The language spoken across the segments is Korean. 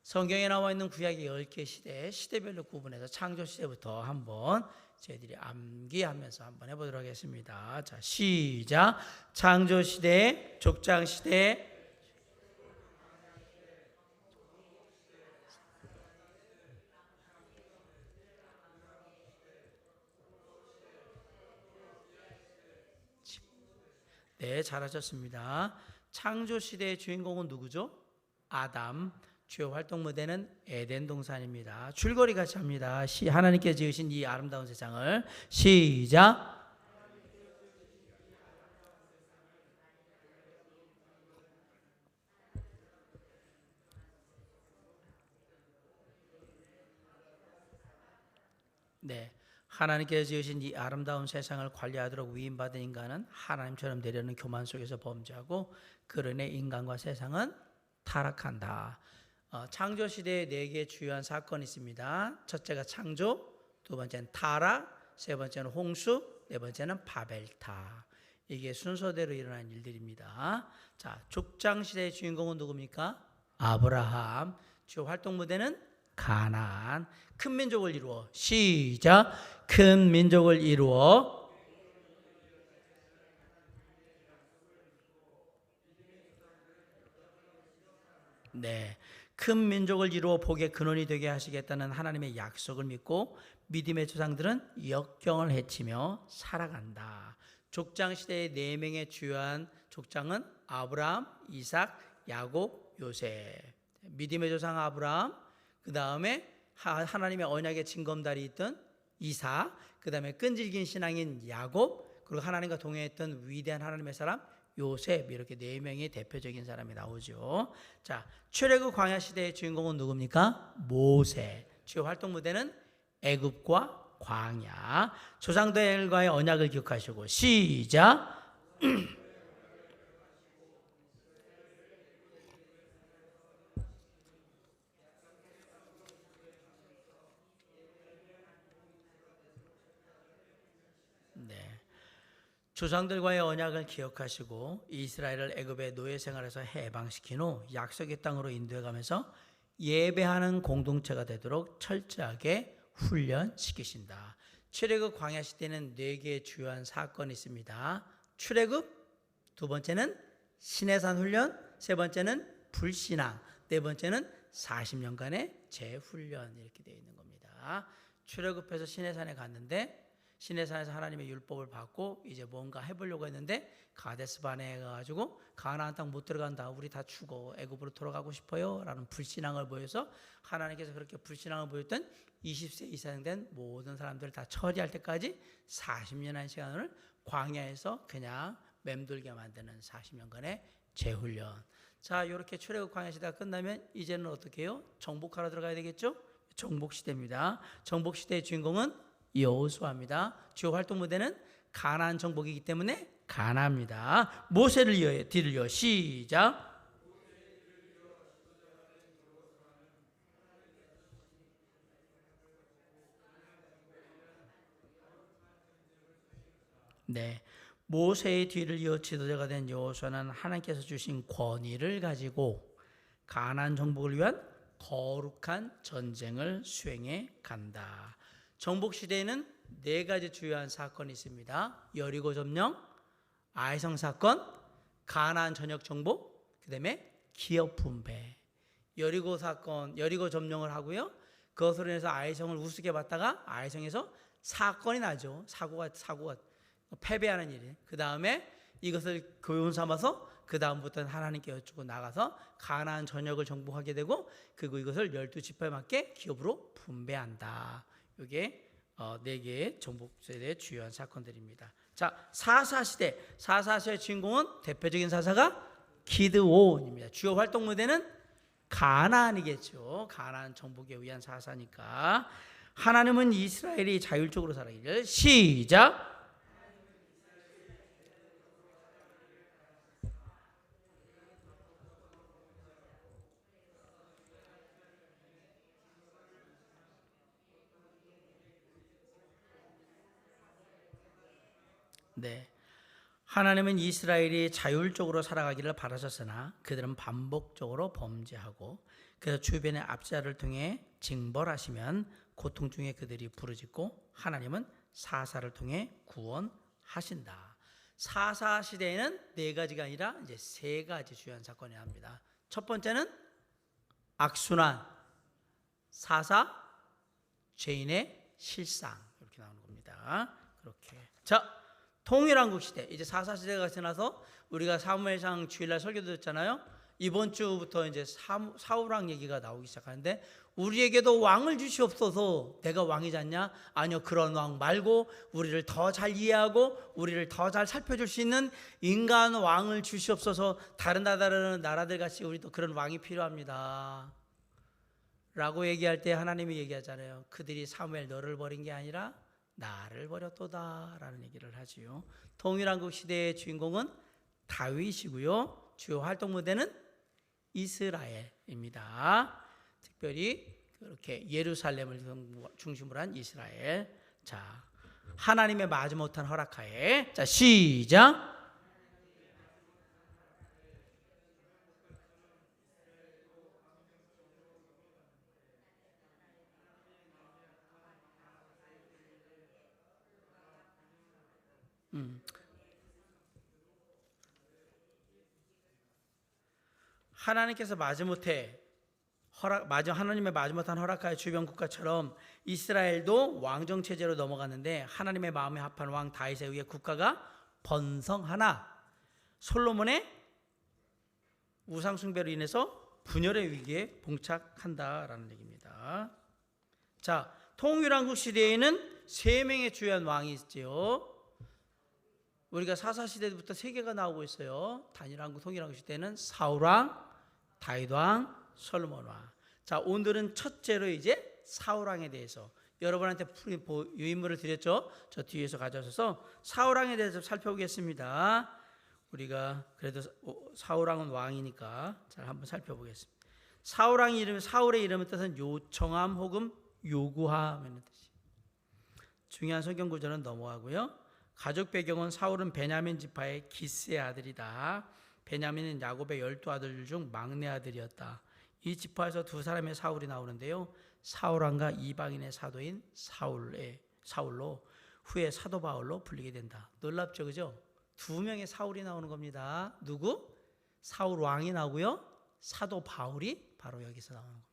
성경에 나와 있는 구약의 10개 시대별로 구분해서 창조 시대부터 한번 저희들이 암기하면서 한번 해보도록 하겠습니다. 자, 시작. 창조 시대, 족장 시대, 네, 잘하셨습니다. 창조 시대의 주인공은 누구죠? 아담. 주요 활동 무대는 에덴 동산입니다. 줄거리 같이 합니다. 하나님께 지으신 이 아름다운 세상을 시작. 네, 하나님께 지으신 이 아름다운 세상을 관리하도록 위임받은 인간은 하나님처럼 되려는 교만 속에서 범죄하고 그로 인해 인간과 세상은 타락한다. 창조 시대에 4개의 주요한 사건이 있습니다. 첫째가 창조, 두 번째는 타락, 세 번째는 홍수, 네 번째는 바벨탑. 이게 순서대로 일어난 일들입니다. 자, 족장 시대의 주인공은 누굽니까? 아브라함. 주요 활동 무대는 가나안. 큰 민족을 이루어 시작. 큰 민족을 이루어 네, 큰 민족을 이루어 복의 근원이 되게 하시겠다는 하나님의 약속을 믿고 믿음의 조상들은 역경을 헤치며 살아간다. 족장 시대의 4명의 주요한 족장은 아브라함, 이삭, 야곱, 요셉. 믿음의 조상 아브라함, 그 다음에 하나님의 언약의 징검다리 있던 이삭, 그 다음에 끈질긴 신앙인 야곱, 그리고 하나님과 동행했던 위대한 하나님의 사람 요셉, 이렇게 4명의 대표적인 사람이 나오죠. 자, 출애굽 광야 시대의 주인공은 누굽니까? 모세. 주요 활동 무대는 애굽과 광야. 조상들과의 언약을 기억하시고 시작. 네. 조상들과의 언약을 기억하시고 이스라엘을 애굽의 노예 생활에서 해방시킨 후 약속의 땅으로 인도해가면서 예배하는 공동체가 되도록 철저하게 훈련시키신다. 출애굽 광야 시대는 4개의 주요한 사건이 있습니다. 출애굽, 두 번째는 시내산 훈련, 세 번째는 불신앙, 네 번째는 40년간의 재훈련, 이렇게 되어 있는 겁니다. 출애굽해서 시내산에 갔는데 시내산에서 하나님의 율법을 받고 이제 뭔가 해보려고 했는데 가데스 바네에 가가지고 가나안 땅 못 들어간다, 우리 다 죽어, 애굽으로 돌아가고 싶어요 라는 불신앙을 보여서 하나님께서 그렇게 불신앙을 보였던 20세 이상 된 모든 사람들을 다 처리할 때까지 40년의 시간을 광야에서 그냥 맴돌게 만드는 40년간의 재훈련. 자, 이렇게 출애굽 광야 시대가 끝나면 이제는 어떻게 해요? 정복하러 들어가야 되겠죠? 정복시대입니다. 정복시대의 주인공은 여호수아입니다. 주요 활동 무대는 가나안 정복이기 때문에 가나안입니다. 모세를 이어 뒤를 이어 시작. 네, 모세의 뒤를 이어 지도자가 된 여호수아는 하나님께서 주신 권위를 가지고 가나안 정복을 위한 거룩한 전쟁을 수행해 간다. 정복 시대에는 4가지 주요한 사건이 있습니다. 여리고 점령, 아이성 사건, 가나안 전역 정복, 그 다음에 기업 분배. 여리고 사건, 여리고 점령을 하고요. 그것으로 인해서 아이성을 우습게 봤다가 아이성에서 사건이 나죠. 사고가 패배하는 일이. 그 다음에 이것을 교훈 삼아서 그 다음부터는 하나님께 여쭈고 나가서 가나안 전역을 정복하게 되고 그리고 이것을 12지파에 맞게 기업으로 분배한다. 이게 4개의 정복세대의 주요한 사건들입니다. 자, 사사시대의 주인공은 대표적인 사사가 기드온입니다. 주요 활동 무대는 가나안이겠죠. 가나안 정복에 의한 사사니까. 하나님은 이스라엘이 자율적으로 살아가기를 시작. 네, 하나님은 이스라엘이 자율적으로 살아가기를 바라셨으나 그들은 반복적으로 범죄하고 그래서 주변의 압제를 통해 징벌하시면 고통 중에 그들이 부르짖고 하나님은 사사를 통해 구원하신다. 사사 시대에는 네 가지가 아니라 이제 세 가지 주요한 사건이 납니다. 첫 번째는 악순환, 사사, 죄인의 실상 이렇게 나오는 겁니다. 그렇게 자. 통일왕국 시대, 이제 사사 시대가 지나서 우리가 사무엘상 주일날 설교 듣잖아요. 이번 주부터 이제 사울왕 얘기가 나오기 시작하는데 우리에게도 왕을 주시옵소서. 내가 왕이잖냐? 아니요, 그런 왕 말고 우리를 더 잘 이해하고 우리를 더 잘 살펴줄 수 있는 인간 왕을 주시옵소서. 다른 나라들 같이 우리도 그런 왕이 필요합니다 라고 얘기할 때 하나님이 얘기하잖아요. 그들이 사무엘 너를 버린 게 아니라 나를 버렸도다 라는 얘기를 하지요. 통일왕국 시대의 주인공은 다윗이고요. 주요 활동 무대는 이스라엘입니다. 특별히 그렇게 예루살렘을 중심으로 한 이스라엘. 자, 하나님의 마지못한 허락하에 자 시작. 하나님께서 마지못해 하나님의 마지못한 허락하에 주변 국가처럼 이스라엘도 왕정 체제로 넘어갔는데 하나님의 마음에 합한 왕 다윗에 의해 국가가 번성하나 솔로몬의 우상 숭배로 인해서 분열의 위기에 봉착한다라는 얘기입니다. 자, 통일왕국 시대에는 세 명의 주요한 왕이 있지요. 우리가 사사 시대부터 세 개가 나오고 있어요. 단일왕국, 통일왕국 시대는 사울왕, 다윗왕, 솔로몬왕. 자, 오늘은 첫째로 이제 사울왕에 대해서 여러분한테 유인물을 드렸죠. 저 뒤에서 가져와서 사울왕에 대해서 살펴보겠습니다. 우리가 그래도 사울왕은 왕이니까 잘 한번 살펴보겠습니다. 사울왕의 이름, 사울의 이름의 뜻은 요청함 혹은 요구함이라는 뜻이. 중요한 성경 구절은 넘어가고요. 가족 배경은 사울은 베냐민 지파의 기스의 아들이다. 베냐민은 야곱의 12아들 중 막내 아들이었다. 이 지파에서 두 사람의 사울이 나오는데요. 사울왕과 이방인의 사도인 사울로 후에 사도 바울로 불리게 된다. 놀랍죠, 그죠? 두 명의 사울이 나오는 겁니다. 누구? 사울 왕이 나오고요. 사도 바울이 바로 여기서 나오는 겁니다.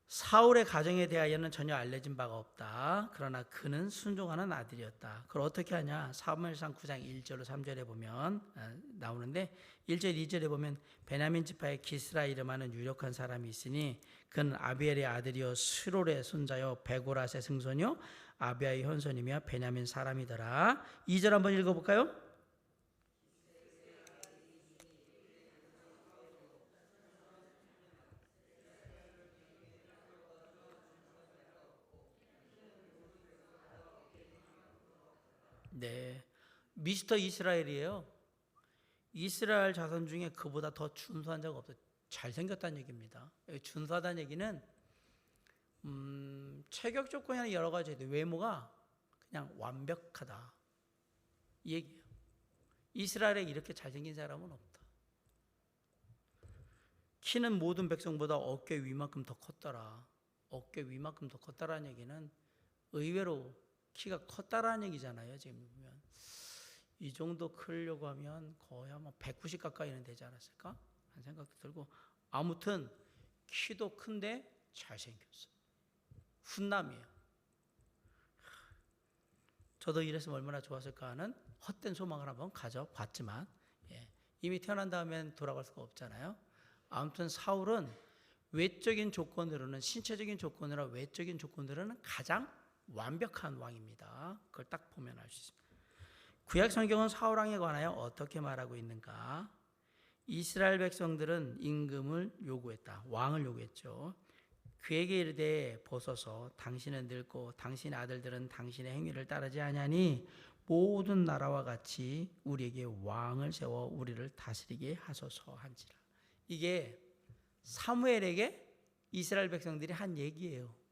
사울의 가정에 대하여는 전혀 알려진 바가 없다. 그러나 그는 순종하는 아들이었다. 그걸 어떻게 하냐? 사무엘상 9장 1절로 3절에 보면 나오는데 1절 2절에 보면 베냐민 지파의 기스라 이름하는 유력한 사람이 있으니 그는 아비엘의 아들이요 스롤의 손자요 베고라스의 증손이요 아비아의 현손이며 베냐민 사람이더라. 2절 한번 읽어볼까요? 네, 미스터 이스라엘이에요. 이스라엘 자손 중에 그보다 더 준수한 자가 없어요. 잘생겼다는 얘기입니다. 준수하다는 얘기는 체격 조건이 아니라 여러 가지 있는데 외모가 그냥 완벽하다 이 얘기예요. 이스라엘에 이렇게 잘생긴 사람은 없다. 키는 모든 백성보다 어깨 위만큼 더 컸더라. 어깨 위만큼 더 컸다라는 얘기는 의외로 키가 컸다라는 얘기잖아요. 지금 보면 이 정도 크려고 하면 거의 아마 190 가까이는 되지 않았을까 하는 생각도 들고, 아무튼 키도 큰데 잘생겼어. 훈남이에요. 저도 이랬으면 얼마나 좋았을까 하는 헛된 소망을 한번 가져봤지만 이미 태어난 다음엔 돌아갈 수가 없잖아요. 아무튼 사울은 외적인 조건으로는, 신체적인 조건이나 외적인 조건으로는 가장 완벽한 왕입니다. 그걸 딱 보면 알 수 있습니다. 구약 성경은 사울 왕에 관하여 어떻게 말하고 있는가? 이스라엘 백성들은 임금을 요구했다. 왕을 요구했죠. 그에게 이르되 보소서 당신은 늙고 당신의 아들들은 당신의 행위를 따르지 아니하니 모든 나라와 같이 우리에게 왕을 세워 우리를 다스리게 하소서 한지라. 이게 사무엘에게 이스라엘 백성들이 한 얘기예요.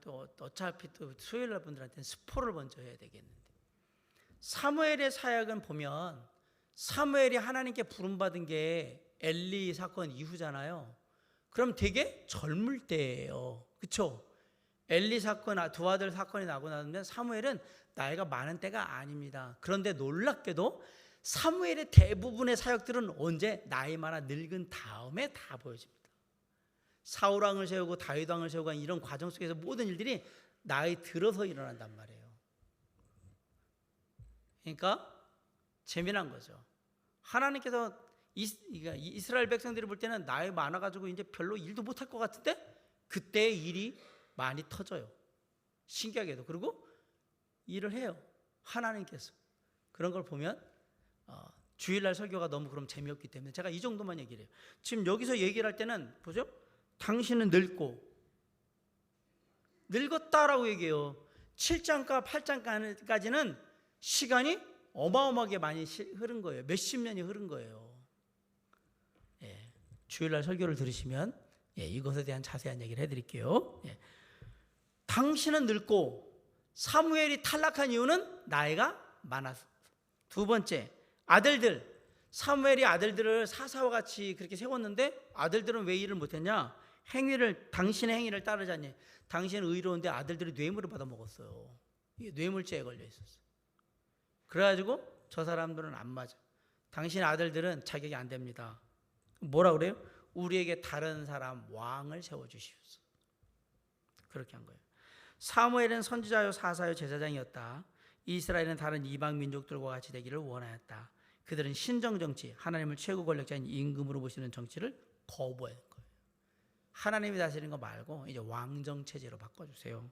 또 어차피 또 수요일 날 분들한테는 스포를 먼저 해야 되겠는데. 사무엘의 사역은 보면 사무엘이 하나님께 부름받은 게 엘리 사건 이후잖아요. 그럼 되게 젊을 때예요. 그렇죠? 엘리 사건, 두 아들 사건이 나고 나는데 사무엘은 나이가 많은 때가 아닙니다. 그런데 놀랍게도 사무엘의 대부분의 사역들은 언제? 나이 많아 늙은 다음에 다 보여집니다. 사울 왕을 세우고 다윗 왕을 세우고 이런 과정 속에서 모든 일들이 나이 들어서 일어난단 말이에요. 그러니까 재미난 거죠. 하나님께서 이스라엘 백성들이 볼 때는 나이 많아가지고 이제 별로 일도 못할 것 같은데 그때 일이 많이 터져요. 신기하게도. 그리고 일을 해요. 하나님께서. 그런 걸 보면 주일날 설교가 너무 그럼 재미없기 때문에 제가 이 정도만 얘기를 해요. 지금 여기서 얘기를 할 때는 보죠. 당신은 늙었다라고 얘기해요. 7장과 8장까지는 시간이 어마어마하게 많이 흐른 거예요. 몇십 년이 흐른 거예요. 예, 주일날 설교를 들으시면 이것에 대한 자세한 얘기를 해드릴게요. 당신은 늙고 사무엘이 탈락한 이유는 나이가 많아서. 두 번째, 아들들. 사무엘이 아들들을 사사와 같이 그렇게 세웠는데 아들들은 왜 일을 못했냐? 당신의 행위를 따르지 않니? 당신은 의로운데 아들들이 뇌물을 받아 먹었어요. 이게 뇌물죄에 걸려 있었어요. 그래가지고 저 사람들은 안 맞아. 당신의 아들들은 자격이 안 됩니다. 뭐라 그래요? 우리에게 다른 사람 왕을 세워주시옵소서. 그렇게 한 거예요. 사무엘은 선지자요 사사요 제사장이었다. 이스라엘은 다른 이방 민족들과 같이 되기를 원하였다. 그들은 신정 정치, 하나님을 최고 권력자인 임금으로 보시는 정치를 거부한 거예요. 하나님이 다스리는 거 말고 이제 왕정 체제로 바꿔주세요.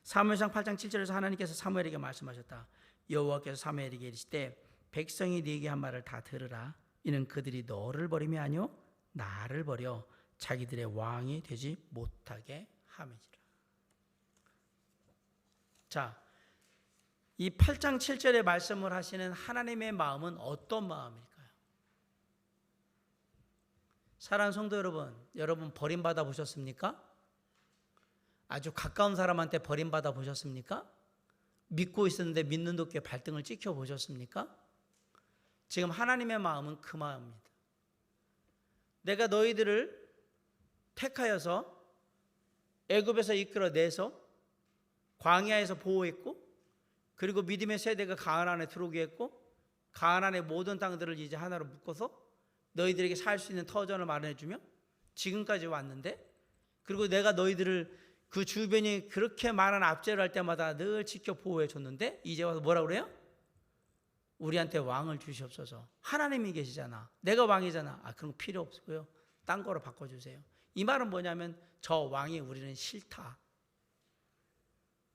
사무엘상 8장 7절에서 하나님께서 사무엘에게 말씀하셨다. 여호와께서 사무엘에게 이르시되 백성이 네게 한 말을 다 들으라. 이는 그들이 너를 버림이 아니요 나를 버려 자기들의 왕이 되지 못하게 함이니라. 자, 이 8장 7절에 말씀을 하시는 하나님의 마음은 어떤 마음일까요? 사랑하는 성도 여러분 버림받아 보셨습니까? 아주 가까운 사람한테 버림받아 보셨습니까? 믿고 있었는데 믿는 도끼에 발등을 찍혀 보셨습니까? 지금 하나님의 마음은 그 마음입니다. 내가 너희들을 택하여서 애굽에서 이끌어내서 광야에서 보호했고 그리고 믿음의 세대가 가나안에 들어오게 했고 가나안의 모든 땅들을 이제 하나로 묶어서 너희들에게 살 수 있는 터전을 마련해주며 지금까지 왔는데 그리고 내가 너희들을 그 주변이 그렇게 많은 압제를 할 때마다 늘 지켜 보호해 줬는데 이제 와서 뭐라 그래요? 우리한테 왕을 주시옵소서. 하나님이 계시잖아. 내가 왕이잖아. 그런 거 필요 없고요. 딴 거로 바꿔주세요. 이 말은 뭐냐면 저 왕이 우리는 싫다.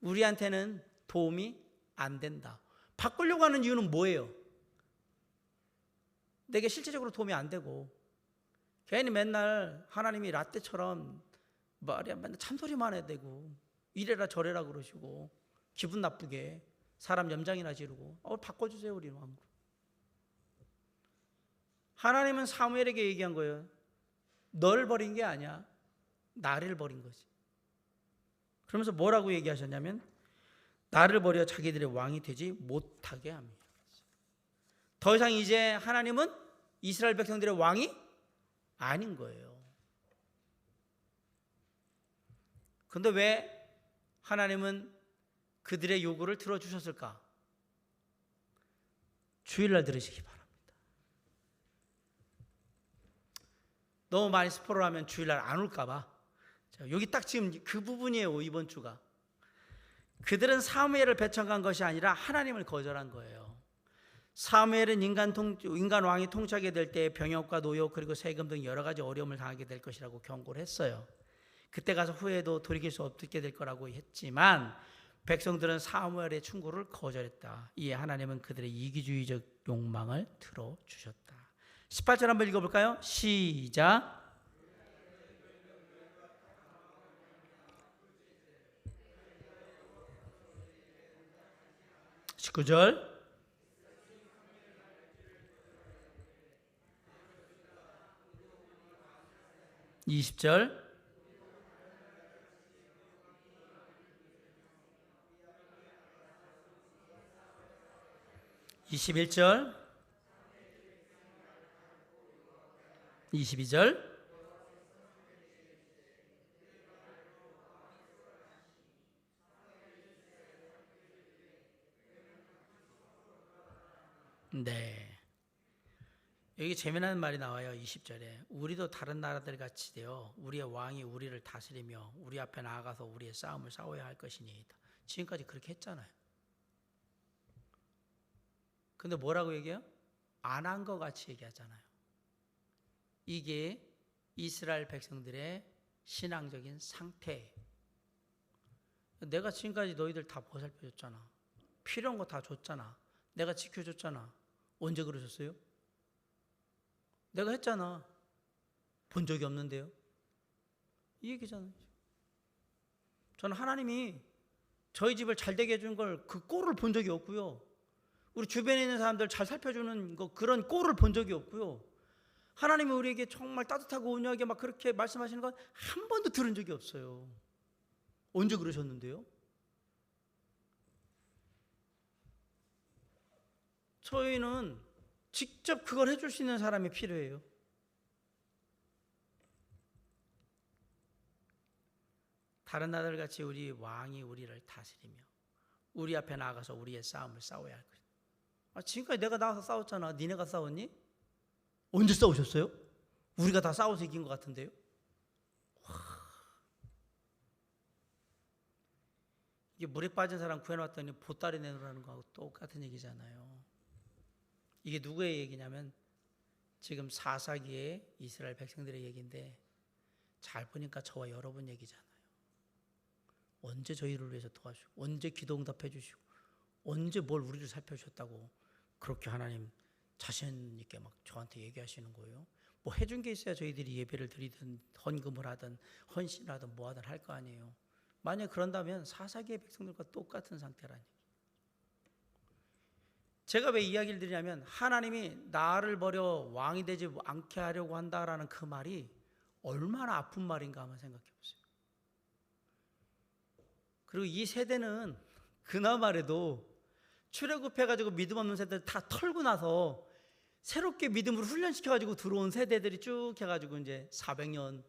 우리한테는 도움이 안 된다. 바꾸려고 하는 이유는 뭐예요? 내게 실제적으로 도움이 안 되고 괜히 맨날 하나님이 라떼처럼 말이야 맨날 참소리만 해야 되고 이래라 저래라 그러시고 기분 나쁘게 사람 염장이나 지르고 바꿔주세요 우리 마음으로. 하나님은 사무엘에게 얘기한 거예요. 널 버린 게 아니야. 나를 버린 거지. 그러면서 뭐라고 얘기하셨냐면 나를 버려 자기들의 왕이 되지 못하게 합니다. 더 이상 이제 하나님은 이스라엘 백성들의 왕이 아닌 거예요. 그런데 왜 하나님은 그들의 요구를 들어주셨을까? 주일날 들으시기 바랍니다. 너무 많이 스포를 하면 주일날 안 올까 봐. 여기 딱 지금 그 부분이에요. 이번 주가. 그들은 사무엘을 배척한 것이 아니라 하나님을 거절한 거예요. 사무엘은 인간 왕이 통치하게 될 때 병역과 노역 그리고 세금 등 여러 가지 어려움을 당하게 될 것이라고 경고를 했어요. 그때 가서 후회도 돌이킬 수 없게 될 거라고 했지만 백성들은 사무엘의 충고를 거절했다. 이에 하나님은 그들의 이기주의적 욕망을 들어주셨다. 18절 한번 읽어볼까요? 시작. 19절 20절 21절, 22절. 네. 여기 재미난 말이 나와요. 20절에 우리도 다른 나라들 같이 되어 우리의 왕이 우리를 다스리며 우리 앞에 나아가서 우리의 싸움을 싸워야 할 것이니이다. 지금까지 그렇게 했잖아요. 근데 뭐라고 얘기해요? 안 한 것 같이 얘기하잖아요. 이게 이스라엘 백성들의 신앙적인 상태예요. 내가 지금까지 너희들 다 보살펴줬잖아. 필요한 거 다 줬잖아. 내가 지켜줬잖아. 언제 그러셨어요? 내가 했잖아. 본 적이 없는데요. 이 얘기잖아요. 저는 하나님이 저희 집을 잘 되게 해준 걸 그 꼴을 본 적이 없고요. 우리 주변에 있는 사람들 잘 살펴주는 거 그런 꼴을 본 적이 없고요. 하나님이 우리에게 정말 따뜻하고 온유하게 막 그렇게 말씀하시는 건 한 번도 들은 적이 없어요. 언제 그러셨는데요? 저희는 직접 그걸 해줄 수 있는 사람이 필요해요. 다른 나라들 같이 우리 왕이 우리를 다스리며 우리 앞에 나가서 우리의 싸움을 싸워야 할 거예요. 지금까지 내가 나가서 싸웠잖아. 니네가 싸웠니? 언제 싸우셨어요? 우리가 다 싸워서 이긴 것 같은데요. 이게 물에 빠진 사람 구해놨더니 보따리 내놓으라는 거하고 똑같은 얘기잖아요. 이게 누구의 얘기냐면 지금 4사기의 이스라엘 백성들의 얘기인데 잘 보니까 저와 여러분 얘기잖아요. 언제 저희를 위해서 도와주시고 언제 기도 응답해 주시고 언제 뭘 우리를 살펴주셨다고 그렇게 하나님 자신 있게 막 저한테 얘기하시는 거예요. 뭐 해준 게 있어야 저희들이 예배를 드리든 헌금을 하든 헌신을 하든 뭐 하든 할 거 아니에요. 만약 그런다면 4사기의 백성들과 똑같은 상태라니. 제가 왜 이야기를 드리냐면 하나님이 나를 버려 왕이 되지 않게 하려고 한다라는 그 말이 얼마나 아픈 말인가 한번 생각해 보세요. 그리고 이 세대는 그나마래도 출애굽해가지고 믿음 없는 세대를 다 털고 나서 새롭게 믿음으로 훈련시켜가지고 들어온 세대들이 쭉 해가지고 이제 400년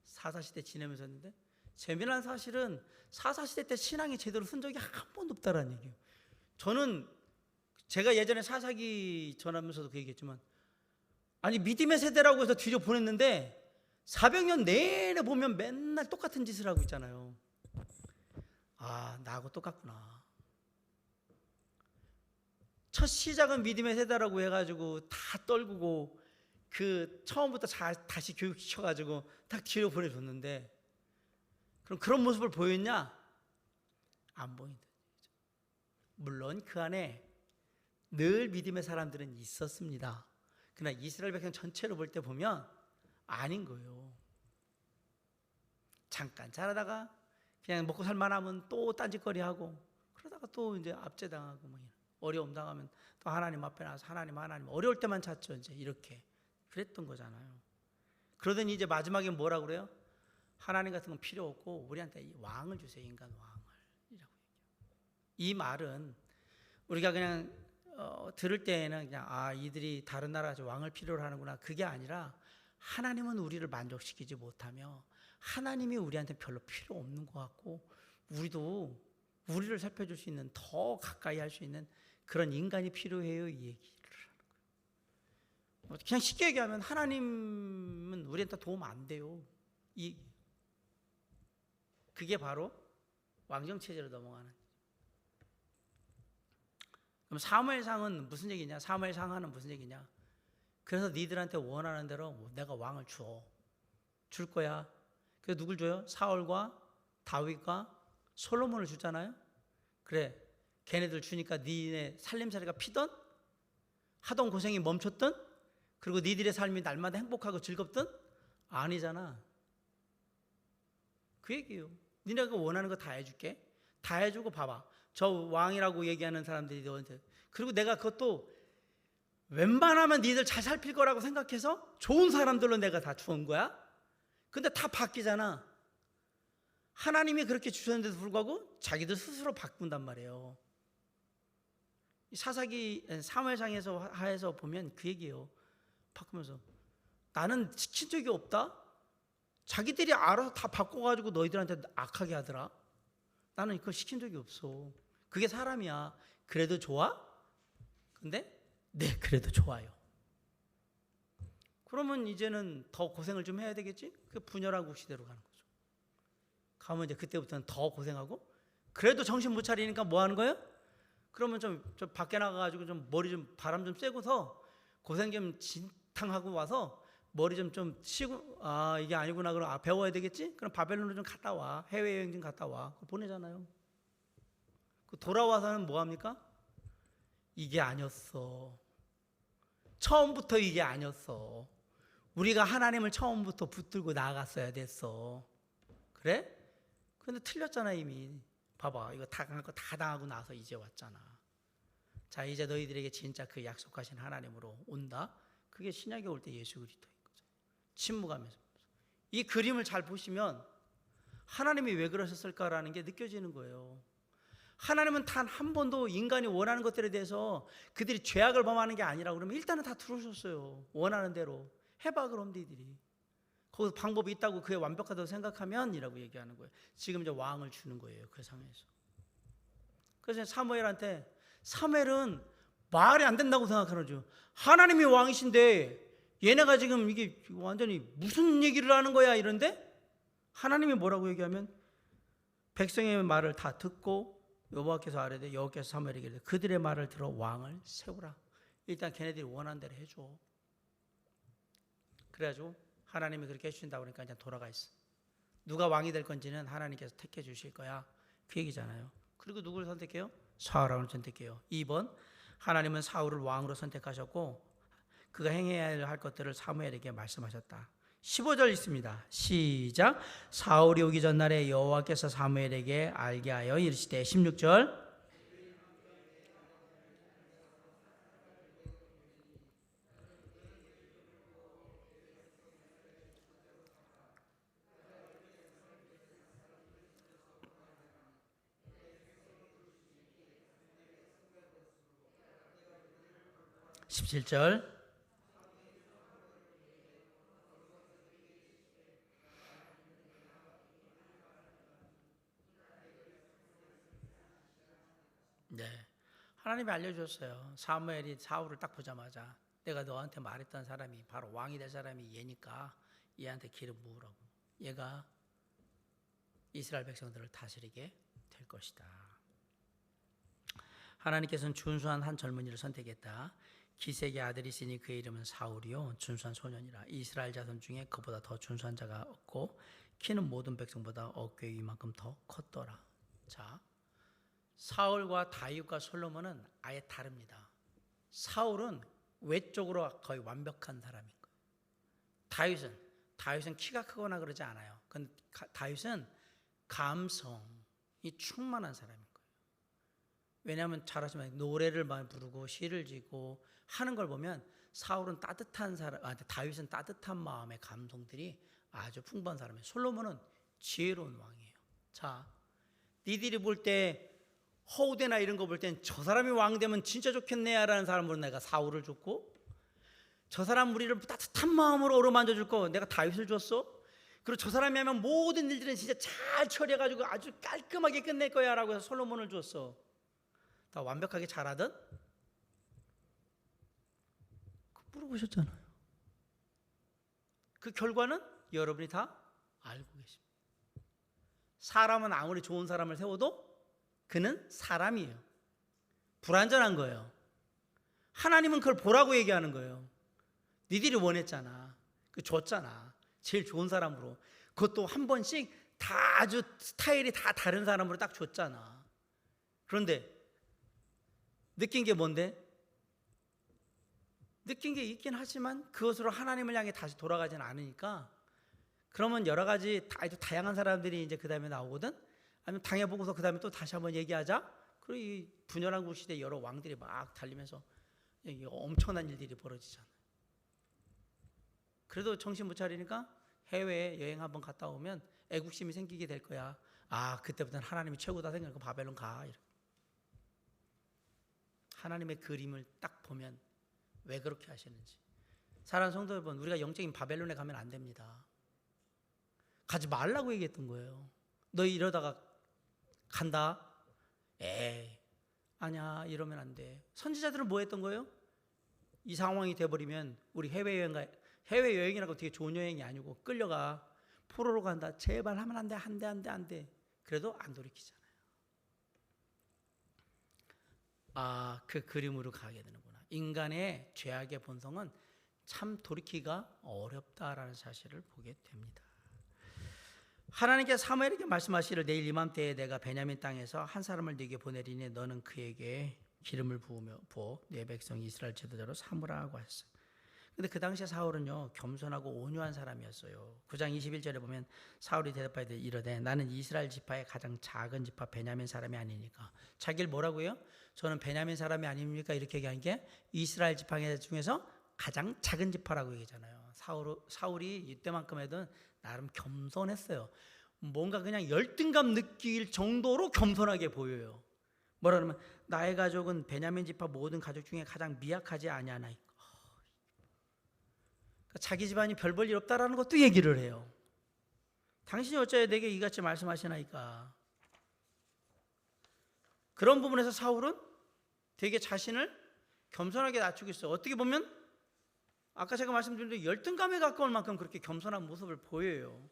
사사시대 지내면서 했는데 재미난 사실은 사사시대 때 신앙이 제대로 쓴 적이 한 번도 없다라는 얘기예요. 저는 제가 예전에 사사기 전하면서도 그 얘기했지만 아니 믿음의 세대라고 해서 뒤져 보냈는데 400년 내내 보면 맨날 똑같은 짓을 하고 있잖아요. 아, 나하고 똑같구나. 첫 시작은 믿음의 세대라고 해가지고 다 떨구고 그 처음부터 다시 교육시켜가지고 딱 뒤로 보내줬는데 그럼 그런 모습을 보였냐? 안 보인다. 물론 그 안에 늘 믿음의 사람들은 있었습니다. 그러나 이스라엘 백성 전체를 볼 때 보면 아닌 거예요. 잠깐 잘하다가 그냥 먹고 살만하면 또 딴짓거리하고 그러다가 또 이제 압제당하고 뭐 어려움 당하면 또 하나님 앞에 나와서 하나님 어려울 때만 찾죠. 이제 이렇게 그랬던 거잖아요. 그러더니 이제 마지막에 뭐라고 그래요? 하나님 같은 건 필요 없고 우리한테 이 왕을 주세요. 인간 왕을 이라고 얘기해요. 이 말은 우리가 그냥 들을 때에는 그냥 이들이 다른 나라 왕을 필요로 하는구나 그게 아니라 하나님은 우리를 만족시키지 못하며 하나님이 우리한테 별로 필요 없는 것 같고 우리도 우리를 살펴줄 수 있는 더 가까이 할 수 있는 그런 인간이 필요해요. 이 얘기를 하는 거예요. 그냥 쉽게 얘기하면 하나님은 우리한테 도움 안 돼요. 그게 바로 왕정체제로 넘어가는. 그럼 사무엘상은 무슨 얘기냐? 사무엘상하는 무슨 얘기냐? 그래서 니들한테 원하는 대로 내가 왕을 줄 거야. 그래서 누굴 줘요? 사울과 다윗과 솔로몬을 주잖아요. 그래, 걔네들 주니까 니네 살림살이가 피던 하던 고생이 멈췄던 그리고 니들의 삶이 날마다 행복하고 즐겁던 아니잖아. 그 얘기예요. 니네가 원하는 거 다 해줄게. 다 해주고 봐봐. 저 왕이라고 얘기하는 사람들이 너한테 그리고 내가 그것도 웬만하면 니들 잘 살필 거라고 생각해서 좋은 사람들로 내가 다 주은 거야. 근데 다 바뀌잖아. 하나님이 그렇게 주셨는데도 불구하고 자기들 스스로 바꾼단 말이에요. 사사기 사무엘상에서 하에서 보면 그 얘기예요. 바꾸면서 나는 시킨 적이 없다. 자기들이 알아서 다 바꿔가지고 너희들한테 악하게 하더라. 나는 그걸 시킨 적이 없어. 그게 사람이야. 그래도 좋아? 근데 네, 그래도 좋아요. 그러면 이제는 더 고생을 좀 해야 되겠지? 그 분열한 국시대로 가는 거죠. 가면 이제 그때부터는 더 고생하고, 그래도 정신 못 차리니까 뭐 하는 거예요? 그러면 좀 밖에 나가가지고 좀 머리 좀 바람 좀 쐬고서 고생 좀 진탕하고 와서 머리 좀 쉬고, 아 이게 아니구나, 그럼 배워야 되겠지? 그럼 바벨론으로 좀 갔다 와, 해외여행 좀 갔다 와, 보내잖아요. 돌아와서는 뭐 합니까? 이게 아니었어. 처음부터 이게 아니었어. 우리가 하나님을 처음부터 붙들고 나아갔어야 됐어. 그래? 근데 틀렸잖아 이미. 봐봐, 이거 다 당하고 나서 이제 왔잖아. 자, 이제 너희들에게 진짜 그 약속하신 하나님으로 온다. 그게 신약에 올 때 예수 그리스도인 거죠. 침묵하면서. 이 그림을 잘 보시면 하나님이 왜 그러셨을까라는 게 느껴지는 거예요. 하나님은 단 한 번도 인간이 원하는 것들에 대해서 그들이 죄악을 범하는 게 아니라 그러면 일단은 다 들어오셨어요. 원하는 대로 해봐, 그럼 너희들이. 거기서 방법이 있다고 그게 완벽하다고 생각하면 이라고 얘기하는 거예요. 지금 이제 왕을 주는 거예요, 그 상황에서. 그래서 사무엘한테, 사무엘은 말이 안 된다고 생각하는 거죠. 하나님이 왕이신데 얘네가 지금 이게 완전히 무슨 얘기를 하는 거야 이런데, 하나님이 뭐라고 얘기하면 백성의 말을 다 듣고 여호와께서 아뢰되, 여호와께서 사무엘에게 이르되 그들의 말을 들어 왕을 세우라. 일단 걔네들이 원하는 대로 해줘. 그래가지고 하나님이 그렇게 해주신다 그러니까 이제 돌아가 있어. 누가 왕이 될 건지는 하나님께서 택해 주실 거야, 그 얘기잖아요. 그리고 누구를 선택해요? 사울을 선택해요. 2번, 하나님은 사울을 왕으로 선택하셨고 그가 행해야 할 것들을 사무엘에게 말씀하셨다. 15절 있습니다. 시작. 사울이 오기 전날에 여호와께서 사무엘에게 알게 하여 이르시되, 16절. (17절) 네, 하나님이 알려주셨어요. 사무엘이 사울을 딱 보자마자 내가 너한테 말했던 사람이 바로 왕이 될 사람이 얘니까 얘한테 기름 부으라고. 얘가 이스라엘 백성들을 다스리게 될 것이다. 하나님께서는 준수한 한 젊은이를 선택했다. 기색의 아들이 있으니 그의 이름은 사울이요 준수한 소년이라. 이스라엘 자손 중에 그보다 더 준수한 자가 없고 키는 모든 백성보다 어깨 위만큼 더 컸더라. 자, 사울과 다윗과 솔로몬은 아예 다릅니다. 사울은 외적으로 거의 완벽한 사람인 거예요. 다윗은 키가 크거나 그러지 않아요. 근데 다윗은 감성이 충만한 사람인 거예요. 왜냐하면 잘 아시면 노래를 많이 부르고 시를 지고 하는 걸 보면 사울은 따뜻한 사람, 다윗은 따뜻한 마음의 감성들이 아주 풍부한 사람이에요. 솔로몬은 지혜로운 왕이에요. 자, 니들이 볼 때 허우대나 이런 거 볼 땐 저 사람이 왕 되면 진짜 좋겠네 라는 사람으로 내가 사울을 줬고, 저 사람 우리를 따뜻한 마음으로 어루만져 줄 거 내가 다윗을 줬어. 그리고 저 사람이 하면 모든 일들은 진짜 잘 처리해가지고 아주 깔끔하게 끝낼 거야 라고 해서 솔로몬을 줬어. 다 완벽하게 잘하든? 물어보셨잖아요. 그 결과는 여러분이 다 알고 계십니다. 사람은 아무리 좋은 사람을 세워도 그는 사람이에요. 불완전한 거예요. 하나님은 그걸 보라고 얘기하는 거예요. 니들이 원했잖아. 그 줬잖아. 제일 좋은 사람으로. 그것도 한 번씩 다 아주 스타일이 다 다른 사람으로 딱 줬잖아. 그런데 느낀 게 뭔데? 느낀 게 있긴 하지만 그것으로 하나님을 향해 다시 돌아가지는 않으니까, 그러면 여러 가지 아주 다양한 사람들이 이제 그 다음에 나오거든. 아니면 당해보고서 그 다음에 또 다시 한번 얘기하자. 그리고 이 분열한 국 시대 여러 왕들이 막 달리면서 엄청난 일들이 벌어지잖아. 그래도 정신 못 차리니까 해외에 여행 한번 갔다 오면 애국심이 생기게 될 거야. 아, 그때부터는 하나님이 최고다 생각하고 바벨론 가. 이렇게. 하나님의 그림을 딱 보면 왜 그렇게 하시는지. 사랑하는 성도 여러분, 우리가 영적인 바벨론에 가면 안 됩니다. 가지 말라고 얘기했던 거예요. 너 이러다가 간다? 에이, 아니야, 이러면 안 돼. 선지자들은 뭐 했던 거예요? 이 상황이 돼버리면 우리 해외여행이라고 되게 좋은 여행이 아니고 끌려가. 포로로 간다. 제발 하면 안 돼, 안 돼. 그래도 안 돌이키잖아요. 아, 그 그림으로 가게 되는구나. 인간의 죄악의 본성은 참 돌이키기가 어렵다라는 사실을 보게 됩니다. 하나님께 사무엘에게 말씀하시기를 내일 이맘때에 내가 베냐민 땅에서 한 사람을 네게 보내리니 너는 그에게 기름을 부어 네 백성 이스라엘 지도자로 삼으라 하고 하셨어요. 근데 그 당시에 사울은요 겸손하고 온유한 사람이었어요. 9장 21절에 보면 사울이 대답하되 이르되 나는 이스라엘 지파의 가장 작은 지파 베냐민 사람이 아니니까. 자기를 뭐라고요? 저는 베냐민 사람이 아닙니까? 이렇게 얘기한 게 이스라엘 지파 중에서 가장 작은 지파라고 얘기잖아요. 사울이 이때만큼 해도 나름 겸손했어요. 뭔가 그냥 열등감 느낄 정도로 겸손하게 보여요. 뭐라 그러면 나의 가족은 베냐민 지파 모든 가족 중에 가장 미약하지 아니하나이까. 자기 집안이 별 볼 일 없다라는 것도 얘기를 해요. 당신이 어찌하여 내게 이같이 말씀하시나이까. 그런 부분에서 사울은 되게 자신을 겸손하게 낮추고 있어요. 어떻게 보면 아까 제가 말씀드린 대로 열등감에 가까울 만큼 그렇게 겸손한 모습을 보여요.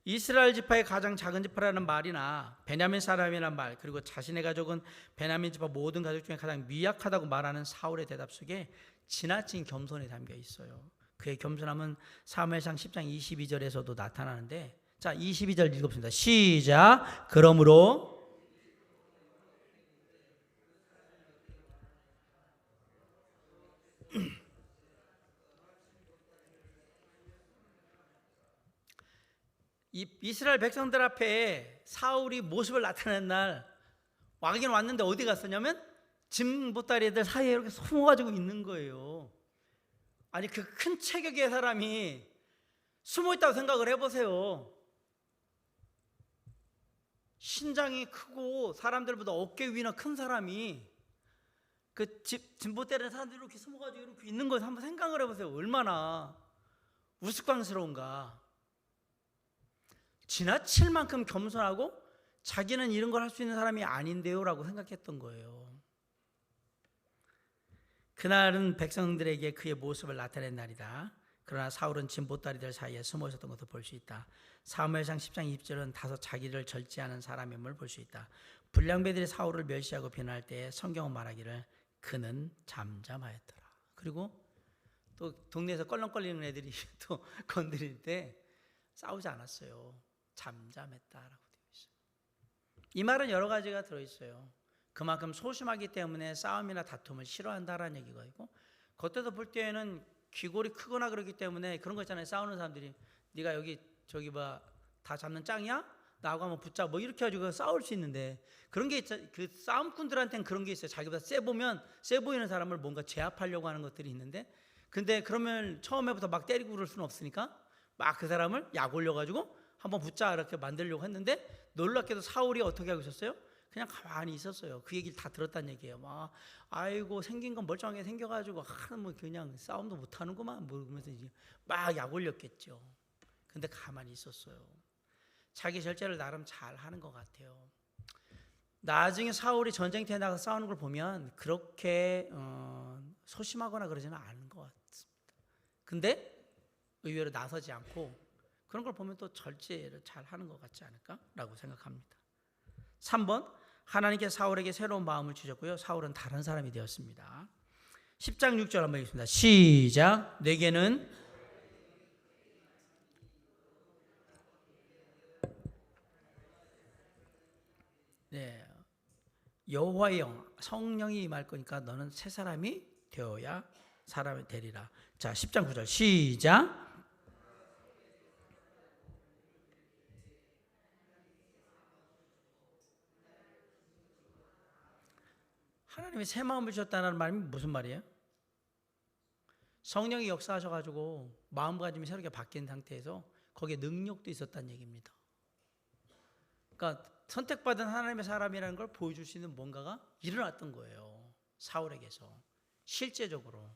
이스라엘 지파의 가장 작은 지파라는 말이나 베냐민 사람이라는 말, 그리고 자신의 가족은 베냐민 지파 모든 가족 중에 가장 미약하다고 말하는 사울의 대답 속에 지나친 겸손이 담겨 있어요. 그의 겸손함은 사무엘상 10장 22절에서도 나타나는데, 자 22절 읽어봅니다. 시작. 그러므로 이스라엘 백성들 앞에 사울이 모습을 나타낸 날 와긴 왔는데 어디 갔었냐면 짐 보따리들 사이에 이렇게 숨어가지고 있는 거예요. 아니 그 큰 체격의 사람이 숨어있다고 생각을 해보세요. 신장이 크고 사람들보다 어깨 위나 큰 사람이 그 짐 보따리는 사람들이 이렇게 숨어가지고 이렇게 있는 걸 한번 생각을 해보세요. 얼마나 우스꽝스러운가. 지나칠 만큼 겸손하고 자기는 이런 걸 할 수 있는 사람이 아닌데요 라고 생각했던 거예요. 그날은 백성들에게 그의 모습을 나타낸 날이다. 그러나 사울은 짐 보따리들 사이에 숨어 있었던 것을 볼 수 있다. 사무엘상 10장 20절은 다소 자기를 절제하는 사람임을 볼 수 있다. 불량배들이 사울을 멸시하고 비난할 때 성경은 말하기를 그는 잠잠하였더라. 그리고 또 동네에서 껄렁거리는 애들이 또 건드릴 때 싸우지 않았어요. 잠잠했다라고 되어 있어요. 이 말은 여러 가지가 들어있어요. 그만큼 소심하기 때문에 싸움이나 다툼을 싫어한다라는 얘기가 있고, 겉에서 볼 때에는 귀골이 크거나 그러기 때문에 그런 거 있잖아요. 싸우는 사람들이 네가 여기 저기 다 잡는 짱이야? 나하고 한번 붙자 뭐 이렇게 가지고 싸울 수 있는데, 그런 게 그 싸움꾼들한테는 그런 게 있어요. 자기보다 세 보이는 사람을 뭔가 제압하려고 하는 것들이 있는데, 근데 그러면 처음에부터 막 때리고 그럴 수는 없으니까 막 그 사람을 약 올려가지고 한번 붙자 이렇게 만들려고 했는데, 놀랍게도 사울이 어떻게 하고 있었어요? 그냥 가만히 있었어요. 그 얘기를 다 들었다는 얘기예요. 막 아이고 생긴 건 멀쩡하게 생겨가지고 뭐 그냥 싸움도 못하는구만 뭐 그러면서 이제 막 약 올렸겠죠. 근데 가만히 있었어요. 자기 절제를 나름 잘 하는 것 같아요. 나중에 사울이 전쟁터에 나가서 싸우는 걸 보면 그렇게 소심하거나 그러지는 않은 것 같습니다. 근데 의외로 나서지 않고 그런 걸 보면 또 절제를 잘 하는 것 같지 않을까라고 생각합니다. 3번, 하나님께 사울에게 새로운 마음을 주셨고요. 사울은 다른 사람이 되었습니다. 10장 6절 한번 읽겠습니다. 시작. 내게는 여호와의 영, 성령이 임할 거니까 너는 새 사람이 되어야 사람이 되리라. 자, 10장 9절 시작. 하나님이 새 마음을 주셨다는 말이 무슨 말이에요? 성령이 역사하셔가지고 마음가짐이 새롭게 바뀐 상태에서 거기에 능력도 있었다는 얘기입니다. 그러니까 선택받은 하나님의 사람이라는 걸 보여줄 수 있는 뭔가가 일어났던 거예요. 사울에게서. 실제적으로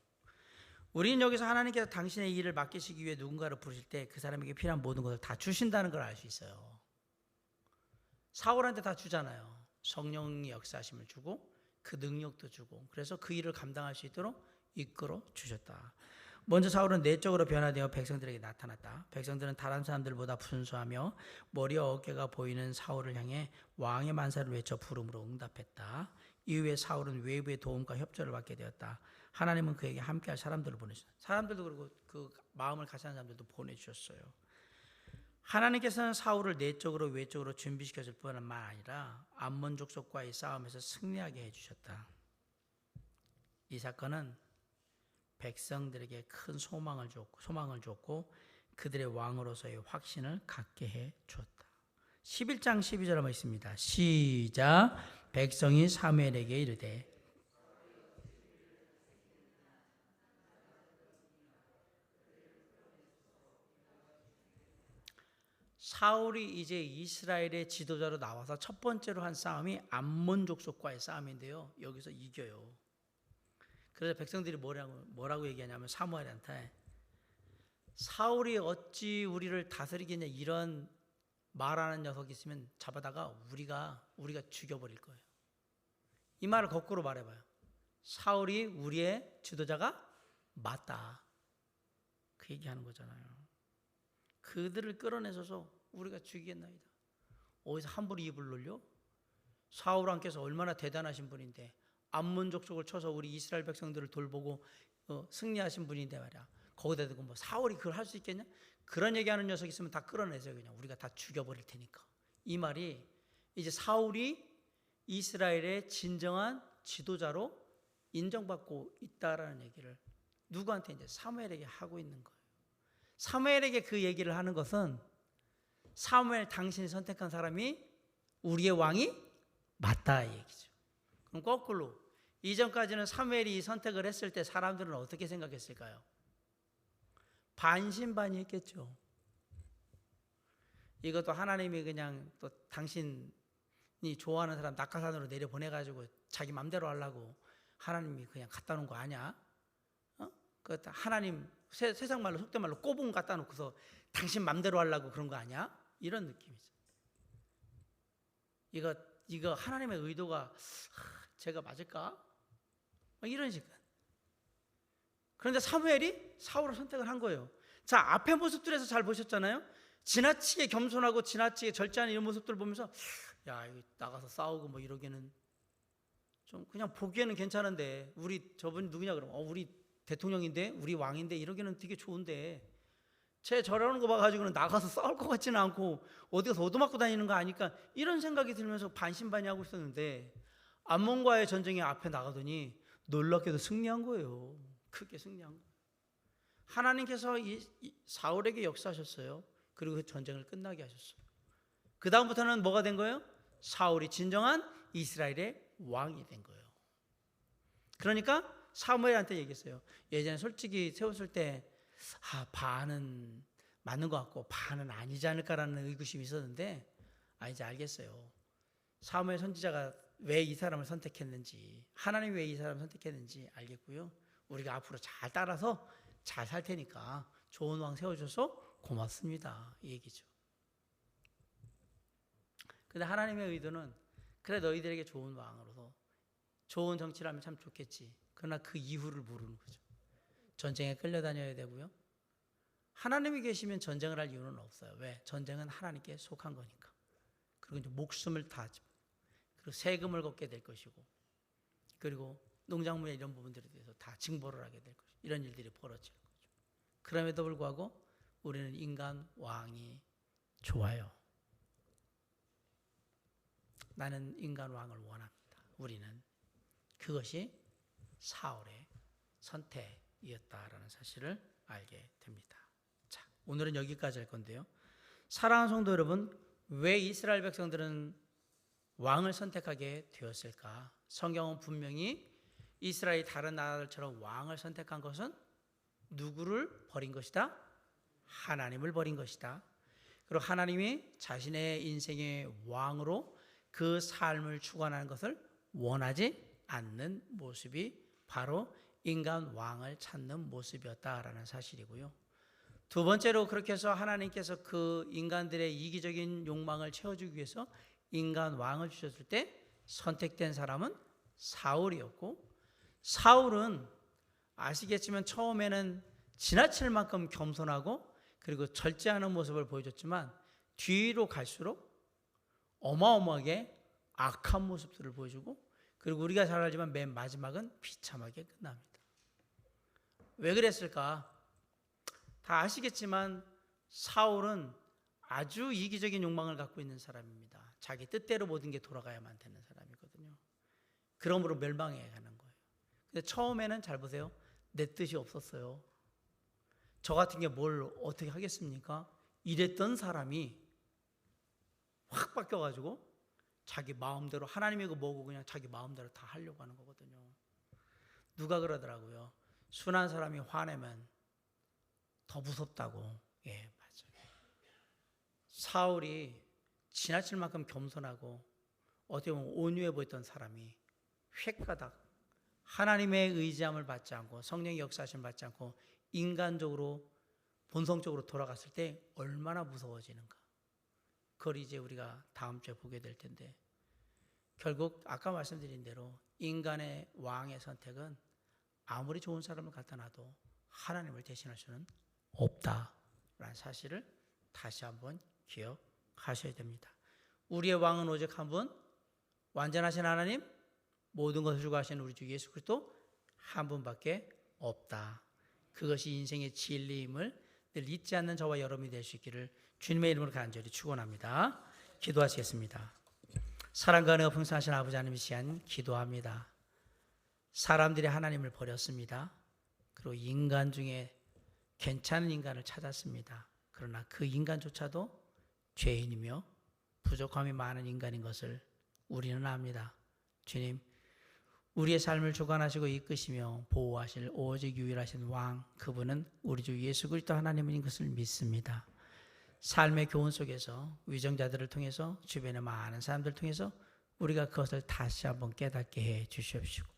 우리는 여기서 하나님께서 당신의 일을 맡기시기 위해 누군가를 부르실 때 그 사람에게 필요한 모든 것을 다 주신다는 걸 알 수 있어요. 사울한테 다 주잖아요. 성령의 역사하심을 주고 그 능력도 주고, 그래서 그 일을 감당할 수 있도록 이끌어 주셨다. 먼저 사울은 내적으로 변화되어 백성들에게 나타났다. 백성들은 다른 사람들보다 순수하며 머리와 어깨가 보이는 사울을 향해 왕의 만사를 외쳐 부름으로 응답했다. 이후에 사울은 외부의 도움과 협조를 받게 되었다. 하나님은 그에게 함께할 사람들을 보내주셨다. 사람들도 그리고 그 마음을 같이 하는 사람들도 보내주셨어요. 하나님께서는 사울을 내적으로 외적으로 준비시켜줄 뿐만 아니라 암몬 족속과의 싸움에서 승리하게 해주셨다. 이 사건은 백성들에게 큰 소망을 줬고 그들의 왕으로서의 확신을 갖게 해주었다. 11장 12절 한번 있습니다. 시작. 백성이 사무엘에게 이르되 사울이 이제 이스라엘의 지도자로 나와서 첫 번째로 한 싸움이 암몬 족속과의 싸움인데요. 여기서 이겨요. 그래서 백성들이 뭐라고 얘기하냐면 사무엘한테 사울이 어찌 우리를 다스리겠냐 이런 말하는 녀석이 있으면 잡아다가 우리가 죽여버릴 거예요. 이 말을 거꾸로 말해봐요. 사울이 우리의 지도자가 맞다. 그 얘기하는 거잖아요. 그들을 끌어내서서 우리가 죽이겠나이다. 어디서 함부로 입을 놀려? 사울왕께서 얼마나 대단하신 분인데 암몬 족속을 쳐서 우리 이스라엘 백성들을 돌보고 승리하신 분인데 말이야. 거기다 대고 뭐 사울이 그걸 할 수 있겠냐? 그런 얘기하는 녀석 있으면 다 끌어내세요. 그냥 우리가 다 죽여버릴 테니까. 이 말이 이제 사울이 이스라엘의 진정한 지도자로 인정받고 있다라는 얘기를 누구한테 이제 사무엘에게 하고 있는 거예요. 사무엘에게 그 얘기를 하는 것은 사무엘 당신이 선택한 사람이 우리의 왕이 맞다 이 얘기죠. 그럼 거꾸로 이전까지는 사무엘이 이 선택을 했을 때 사람들은 어떻게 생각했을까요? 반신반의했겠죠. 이것도 하나님이 그냥 또 당신이 좋아하는 사람 낙하산으로 내려보내가지고 자기 맘대로 하려고 하나님이 그냥 갖다 놓은 거 아니야? 그 하나님 세상 말로 속된 말로 꼬붕 갖다 놓고서 당신 맘대로 하려고 그런 거 아니야? 이런 느낌이죠. 이거 하나님의 의도가 제가 맞을까? 이런 식으로. 그런데 사무엘이 사울을 선택을 한 거예요. 자, 앞의 모습들에서 잘 보셨잖아요. 지나치게 겸손하고 지나치게 절제하는 이런 모습들을 보면서 야, 이거 나가서 싸우고 뭐 이러기는 좀 그냥 보기에는 괜찮은데 우리 저분 누구냐 그러면 우리 대통령인데 우리 왕인데 이러기는 되게 좋은데 쟤 저러는 거 봐가지고는 나가서 싸울 것 같지는 않고 어디 가서 얻어맞고 다니는 거 아니까 이런 생각이 들면서 반신반의하고 있었는데 암몬과의 전쟁에 앞에 나가더니 놀랍게도 승리한 거예요. 크게 승리한 거예요. 하나님께서 사울에게 역사하셨어요. 그리고 그 전쟁을 끝나게 하셨어요. 그 다음부터는 뭐가 된 거예요? 사울이 진정한 이스라엘의 왕이 된 거예요. 그러니까 사무엘한테 얘기했어요. 예전에 솔직히 세웠을 때 반은 맞는 것 같고 반은 아니지 않을까라는 의구심이 있었는데 이제 알겠어요. 사무엘 선지자가 왜 이 사람을 선택했는지, 하나님이 왜 이 사람을 선택했는지 알겠고요. 우리가 앞으로 잘 따라서 잘 살 테니까 좋은 왕 세워줘서 고맙습니다. 이 얘기죠. 근데 하나님의 의도는 그래 너희들에게 좋은 왕으로서 좋은 정치를 하면 참 좋겠지. 그러나 그 이후를 모르는 거죠. 전쟁에 끌려다녀야 되고요. 하나님이 계시면 전쟁을 할 이유는 없어요. 왜? 전쟁은 하나님께 속한 거니까. 그리고 이제 목숨을 다하죠. 그리고 세금을 걷게 될 것이고, 그리고 농작물의 이런 부분들에 대해서 다 징벌을 하게 될 것이고, 이런 일들이 벌어질 거죠. 그럼에도 불구하고 우리는 인간 왕이 좋아요. 나는 인간 왕을 원합니다. 우리는 그것이 사울의 선택이었다라는 사실을 알게 됩니다. 자, 오늘은 여기까지 할 건데요. 사랑하는 성도 여러분, 왜 이스라엘 백성들은 왕을 선택하게 되었을까? 성경은 분명히 이스라엘이 다른 나라들처럼 왕을 선택한 것은 누구를 버린 것이다? 하나님을 버린 것이다. 그리고 하나님이 자신의 인생의 왕으로 그 삶을 주관하는 것을 원하지 않는 모습이 바로 인간 왕을 찾는 모습이었다라는 사실이고요. 두 번째로 그렇게 해서 하나님께서 그 인간들의 이기적인 욕망을 채워주기 위해서 인간 왕을 주셨을 때 선택된 사람은 사울이었고, 사울은 아시겠지만 처음에는 지나칠 만큼 겸손하고 그리고 절제하는 모습을 보여줬지만 뒤로 갈수록 어마어마하게 악한 모습들을 보여주고, 그리고 우리가 잘 알지만 맨 마지막은 비참하게 끝납니다. 왜 그랬을까? 다 아시겠지만 사울은 아주 이기적인 욕망을 갖고 있는 사람입니다. 자기 뜻대로 모든 게 돌아가야만 되는 사람이거든요. 그러므로 멸망해 가는 거예요. 근데 처음에는 잘 보세요. 내 뜻이 없었어요. 저 같은 게 뭘 어떻게 하겠습니까? 이랬던 사람이 확 바뀌어가지고 자기 마음대로, 하나님이고 뭐고 그냥 자기 마음대로 다 하려고 하는 거거든요. 누가 그러더라고요. 순한 사람이 화내면 더 무섭다고. 예, 맞아요. 사울이 지나칠 만큼 겸손하고 어떻게 보면 온유해 보였던 사람이 획가닥 하나님의 의지함을 받지 않고 성령의 역사하심을 받지 않고 인간적으로 본성적으로 돌아갔을 때 얼마나 무서워지는가. 그걸 이제 우리가 다음 주에 보게 될 텐데, 결국 아까 말씀드린 대로 인간의 왕의 선택은 아무리 좋은 사람을 갖다 놔도 하나님을 대신할 수는 없다라는 사실을 다시 한번 기억하셔야 됩니다. 우리의 왕은 오직 한 분, 완전하신 하나님, 모든 것을 주고 하시는 우리 주 예수 그리스도 한 분밖에 없다. 그것이 인생의 진리임을 늘 잊지 않는 저와 여러분이 될 수 있기를 주님의 이름으로 간절히 축원합니다. 기도하시겠습니다. 사랑과 은혜가 풍성하신 아버지 하나님, 이 시간 기도합니다. 사람들이 하나님을 버렸습니다. 그리고 인간 중에 괜찮은 인간을 찾았습니다. 그러나 그 인간조차도 죄인이며 부족함이 많은 인간인 것을 우리는 압니다. 주님, 우리의 삶을 주관하시고 이끄시며 보호하실 오직 유일하신 왕, 그분은 우리 주 예수 그리스도 하나님인 것을 믿습니다. 삶의 교훈 속에서 위정자들을 통해서 주변의 많은 사람들을 통해서 우리가 그것을 다시 한번 깨닫게 해 주시옵시고,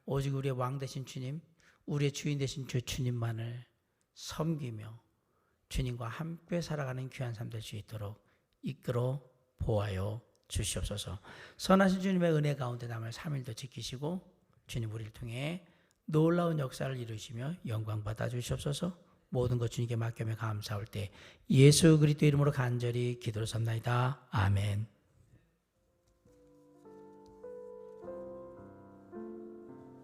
오직 우리의 왕 되신 주님, 우리의 주인 되신 주 주님만을 섬기며 주님과 함께 살아가는 귀한 삶 될 수 있도록 이끌어 보아요 주시옵소서. 선하신 주님의 은혜 가운데 남을 3일도 지키시고 주님 우리를 통해 놀라운 역사를 이루시며 영광 받아 주시옵소서. 모든 것 주님께 맡기며 감사할 때 예수 그리스도 이름으로 간절히 기도를 삼나이다. 아멘.